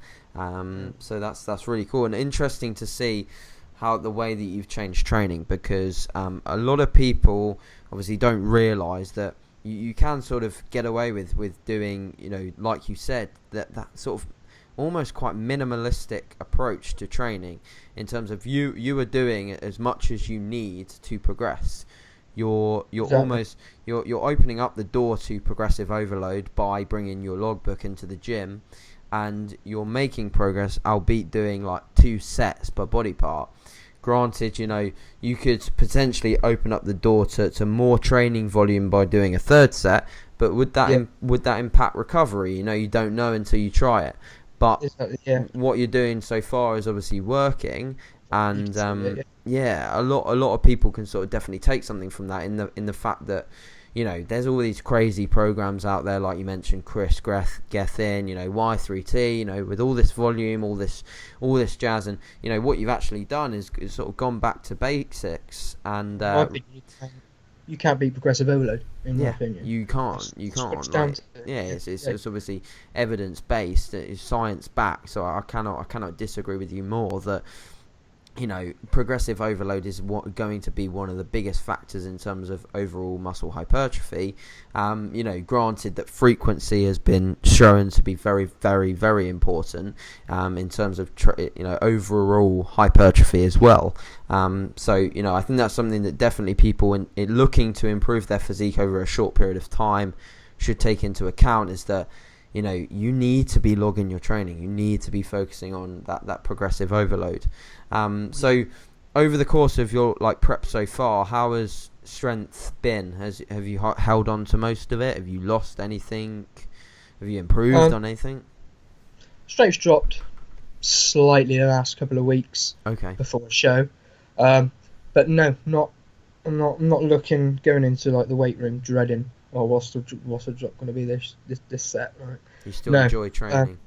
A: So that's really cool and interesting to see how the way that you've changed training, because a lot of people obviously don't realise that you can sort of get away with doing, like you said, that sort of almost quite minimalistic approach to training, in terms of you are doing as much as you need to progress. you're
B: Exactly.
A: almost you're opening up the door to progressive overload by bringing your logbook into the gym, and you're making progress, albeit doing like 2 sets per body part. Granted, you could potentially open up the door to more training volume by doing a 3rd set, but would that impact recovery? You don't know until you try it. But what you're doing so far is obviously working, and a lot of people can sort of definitely take something from that in the fact that there's all these crazy programs out there, like you mentioned, Chris Gethin, Y3T, with all this volume, all this jazz, and what you've actually done is sort of gone back to basics, and
B: you can't beat progressive overload, in my opinion.
A: You can't. It's obviously evidence based, it's science backed, so I cannot disagree with you more that progressive overload is going to be one of the biggest factors in terms of overall muscle hypertrophy. Granted that frequency has been shown to be very, very, very important in terms of overall hypertrophy as well. So I think that's something that definitely people in looking to improve their physique over a short period of time should take into account, is that you need to be logging your training. You need to be focusing on that progressive overload. So over the course of your prep so far, how has strength been? Have you held on to most of it? Have you lost anything? Have you improved on anything?
B: Strength's dropped slightly the last couple of weeks.
A: Okay.
B: Before a show, but no, I'm not going into the weight room dreading, what's the drop going to be this set, right?
A: You still enjoy training?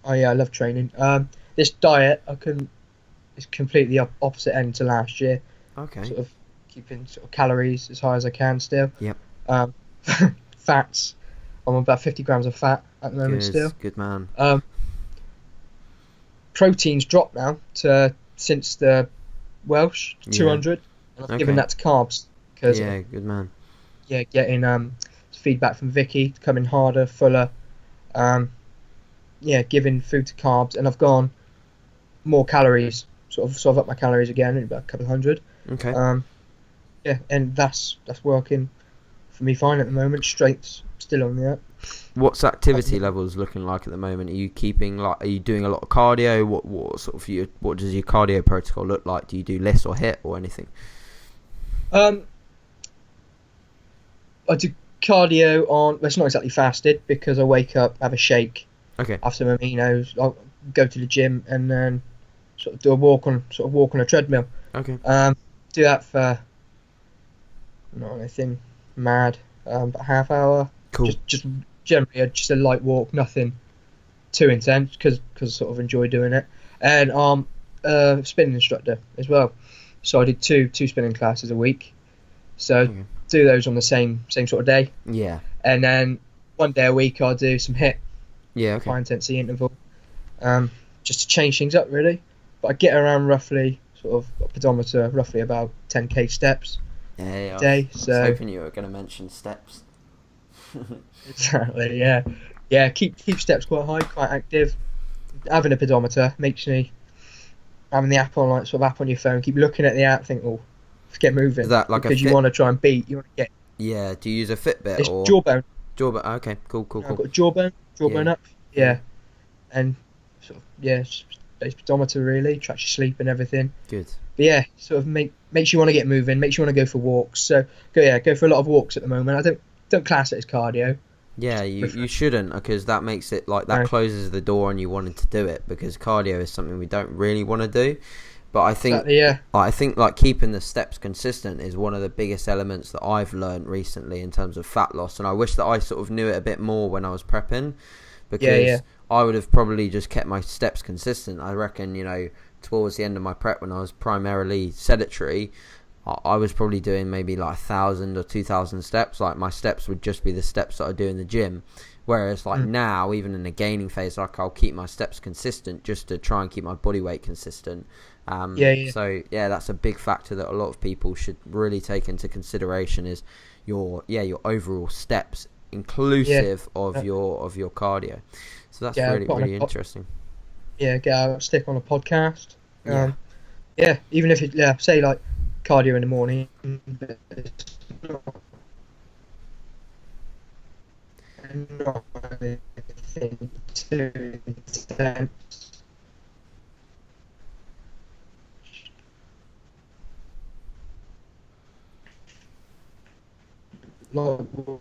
B: I love training. This diet, it's completely opposite end to last year.
A: Okay.
B: Sort of keeping calories as high as I can still.
A: Yep.
B: Fats, I'm on about 50 grams of fat at the moment still.
A: Good man.
B: Protein's dropped now since the Welsh 200, and I've given that to carbs because
A: good man.
B: Getting feedback from Vicky, coming harder, fuller. Giving food to carbs, and I've gone more calories. So I've upped my calories again, about a couple of hundred.
A: Okay.
B: And that's working for me fine at the moment. Strength's still on the up.
A: What's activity levels looking like at the moment? Are you doing a lot of cardio? What does your cardio protocol look like? Do you do lifts or HIIT or anything?
B: I do cardio it's not exactly fasted, because I wake up, have a shake.
A: Okay.
B: After my aminos, I'll go to the gym and then do a walk on a treadmill.
A: Okay.
B: Do that for not anything mad, about a half hour.
A: Cool.
B: Just generally just a light walk, nothing too intense, because sort of enjoy doing it. And I'm a spinning instructor as well, so I did two spinning classes a week. So do those on the same sort of day.
A: Yeah.
B: And then one day a week I'll do some HIIT.
A: Yeah. Okay.
B: High intensity interval. Just to change things up really. But I get around roughly a pedometer, roughly about 10k steps a day.
A: I was hoping you were going to mention steps.
B: Exactly. Yeah. Keep steps quite high, quite active. Having a pedometer makes me, having the app on app on your phone. Keep looking at the app. Think, get moving.
A: Is that
B: because you want to try and beat. You want to get.
A: Yeah. Do you use a Fitbit
B: it's
A: or
B: jawbone?
A: Jawbone. Okay. Cool.
B: I've got jawbone up. Yeah. And base pedometer really tracks your sleep and everything.
A: Good.
B: But makes you want to get moving, makes you want to go for walks. So go for a lot of walks at the moment. I don't class it as cardio.
A: Yeah, you shouldn't, because that makes it closes the door on you wanting to do it, because cardio is something we don't really want to do. But I think I think keeping the steps consistent is one of the biggest elements that I've learned recently in terms of fat loss, and I wish that I sort of knew it a bit more when I was prepping, because I would have probably just kept my steps consistent. I reckon, towards the end of my prep, when I was primarily sedentary, I was probably doing maybe 1,000 or 2,000 steps. My steps would just be the steps that I do in the gym. Whereas now, even in the gaining phase, I'll keep my steps consistent just to try and keep my body weight consistent. So that's a big factor that a lot of people should really take into consideration, is your overall steps inclusive of your cardio. So that's really interesting.
B: Get out, stick on a podcast. Even if it say cardio in the morning, not anything too intense. Like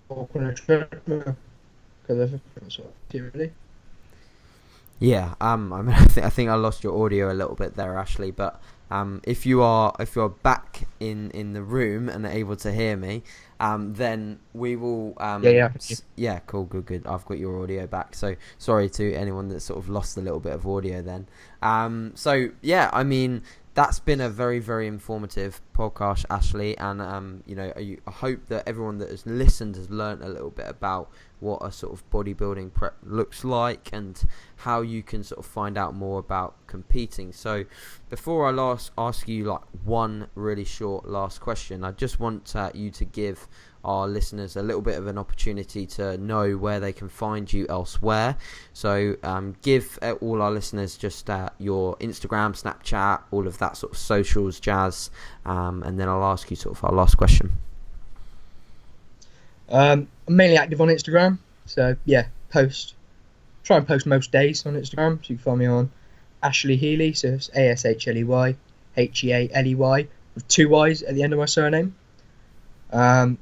B: walk on a treadmill, because that's what I do really.
A: Yeah, I mean, I think I lost your audio a little bit there, Ashley. But if you're back in the room and are able to hear me, then we will.
B: Yeah.
A: Yeah, cool, good. I've got your audio back. So sorry to anyone that sort of lost a little bit of audio then. So yeah, I mean, that's been a very, very informative podcast, Ashley, and I hope that everyone that has listened has learnt a little bit about what a sort of bodybuilding prep looks like and how you can sort of find out more about competing. So before I ask you like one really short last question, I just want you to give our listeners a little bit of an opportunity to know where they can find you elsewhere. So give all our listeners just your Instagram, Snapchat, all of that sort of socials jazz, and then I'll ask you sort of our last question.
B: I'm mainly active on Instagram, so yeah, try and post most days on Instagram. So you can find me on Ashley Healey, so it's ASHLEY HEALEY with 2 Y's at the end of my surname. I'm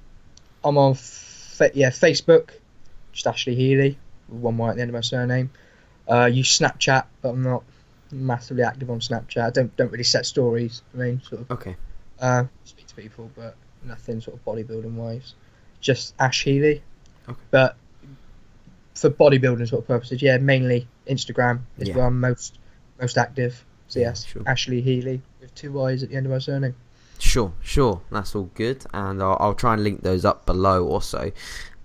B: on Facebook, just Ashley Healey with 1 Y at the end of my surname. Use Snapchat, but I'm not massively active on Snapchat. I don't really set stories. I mean, sort of.
A: Okay.
B: Speak to people, but nothing sort of bodybuilding wise. Just Ash Healey.
A: Okay.
B: But for bodybuilding sort of purposes, yeah, mainly Instagram is where I'm most active. So yes, sure. Ashley Healey with 2 Y's at the end of my surname.
A: Sure, that's all good, and I'll try and link those up below also.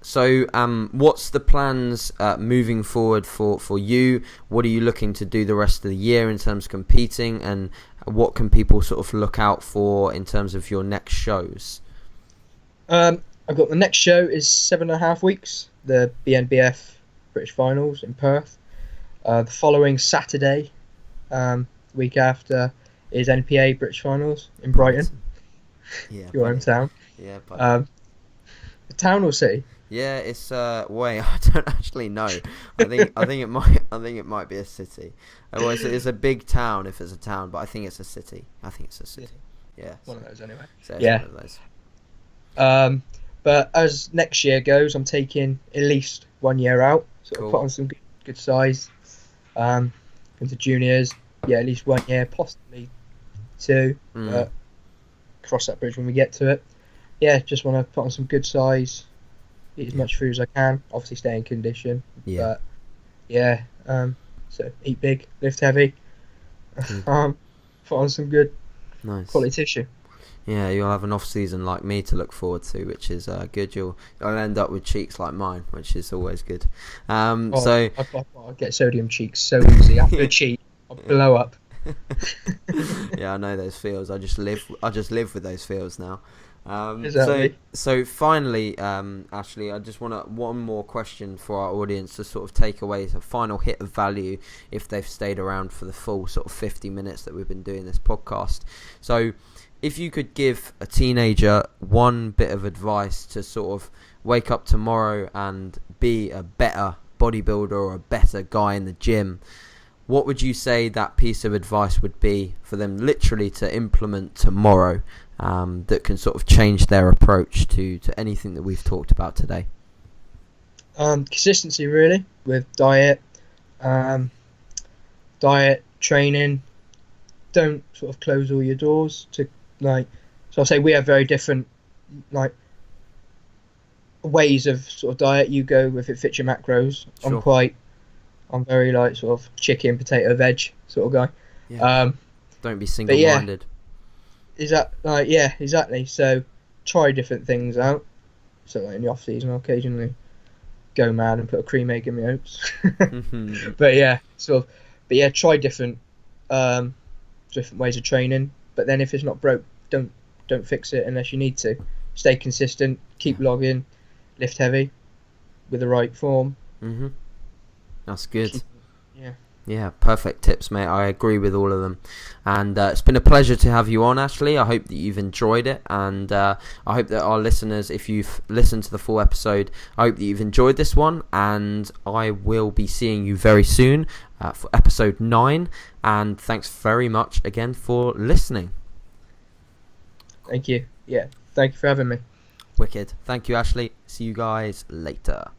A: So what's the plans moving forward for you? What are you looking to do the rest of the year in terms of competing, and what can people sort of look out for in terms of your next shows?
B: I've got the next show is 7.5 weeks, the BNBF British Finals in Perth. The following Saturday, week after, is NPA British Finals in Brighton.
A: Yeah,
B: your hometown.
A: Yeah, buddy.
B: The town or city?
A: Yeah, it's wait, I don't actually know. I think it might be a city. Well, it's a big town if it's a town, but I think it's a city. Yeah.
B: One of those anyway.
A: So yeah. One of those.
B: But as next year goes, I'm taking at least 1 year out. So
A: cool.
B: I'll put on some good size. Into juniors, yeah, at least 1 year, possibly 2. But cross that bridge when we get to it. Yeah, just want to put on some good size, eat as much food as I can. Obviously, stay in condition. Yeah. But yeah, so eat big, lift heavy. Put on some good quality tissue.
A: Yeah, you'll have an off season like me to look forward to, which is good. You'll end up with cheeks like mine, which is always good. So
B: I'll get sodium cheeks so easy. After a cheat, I'll blow up.
A: Yeah, I know those feels. I just live with those feels now.
B: Exactly.
A: So finally, Ashley, I just want one more question for our audience to sort of take away as a final hit of value if they've stayed around for the full sort of 50 minutes that we've been doing this podcast. So if you could give a teenager one bit of advice to sort of wake up tomorrow and be a better bodybuilder or a better guy in the gym, what would you say that piece of advice would be for them literally to implement tomorrow, that can sort of change their approach to anything that we've talked about today?
B: Consistency, really, with diet, training. Don't sort of close all your doors to so I'll say we have very different ways of sort of diet. You go if it fits your macros. Sure. I'm very sort of chicken, potato, veg sort of guy.
A: Yeah. Don't be single-minded.
B: Yeah, exactly. So try different things out. So in the off season, I'll occasionally go mad and put a cream egg in my oats. But try different ways of training. But then if it's not broke, don't fix it unless you need to. Stay consistent, keep logging, lift heavy with the right form.
A: That's good. Yeah, perfect tips, mate. I agree with all of them. And it's been a pleasure to have you on, Ashley. I hope that you've enjoyed it. And I hope that our listeners, if you've listened to the full episode, I hope that you've enjoyed this one. And I will be seeing you very soon for episode 9. And thanks very much again for listening.
B: Thank you. Yeah, thank you for having me.
A: Wicked. Thank you, Ashley. See you guys later.